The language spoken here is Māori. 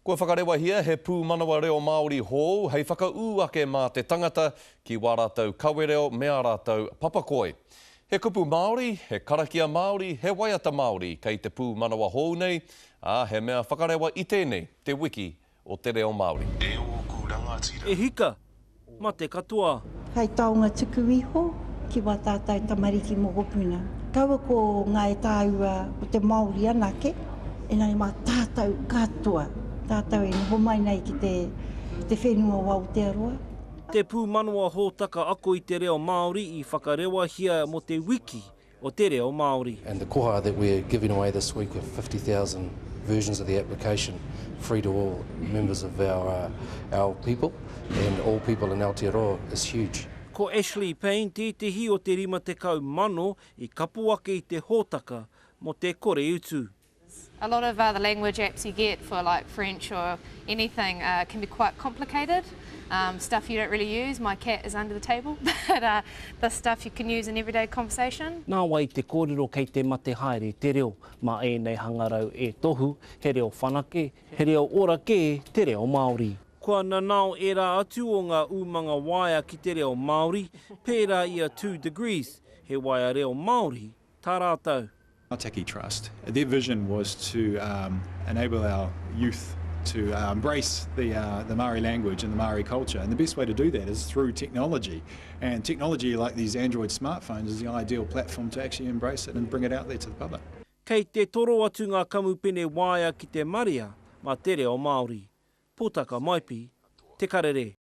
Kua whakarewa hia, he pū manawa reo Māori hou, hei whakaū ake mā te tangata ki wā rātou kawereo mea rātou papakoi. He kupu Māori, he karakia Māori, he waiata Māori, kei te pū manawa hou nei, he mea whakarewa I tēnei, te wiki o te reo Māori. E hika, ma te katoa. Hei taonga tuku iho, ki wā tātou tamariki mokopuna. Kaua ko ngā e tāua o te Māori anake, e nei mā tātou katoa. Tātou e noho mai nei ki te whenua o Aotearoa. Te pū manawa hōtaka ako I te reo Māori I whakarewa hia mo te wiki o te reo Māori. And the koha that we're giving away this week of 50,000 versions of the application, free to all members of our people and all people in Aotearoa is huge. Ko Ashley Payne tētehi o te 50 mano I kapu ake I te hōtaka mo te kore utu. A lot of the language apps you get for like French or anything can be quite complicated. Stuff you don't really use. My cat is under the table, but the stuff you can use in everyday conversation. Nā wai te kōrero kei te mate haere te reo, ma e nei hangarau e tohu, he reo whanake, he reo orake, te reo Māori. Kua nanao e rā atu o ngā umanga waia ki te reo Māori, pērā ia 2 degrees, he waia reo Māori, tā rātou. Ngātaki Trust, their vision was to enable our youth to embrace the Māori language and the Māori culture, and the best way to do that is through technology. And technology like these Android smartphones is the ideal platform to actually embrace it and bring it out there to the public. Kei te toro atu ngā kamupene waia ki te Maria, ma te reo Māori. Pōtaka maipi, te karere.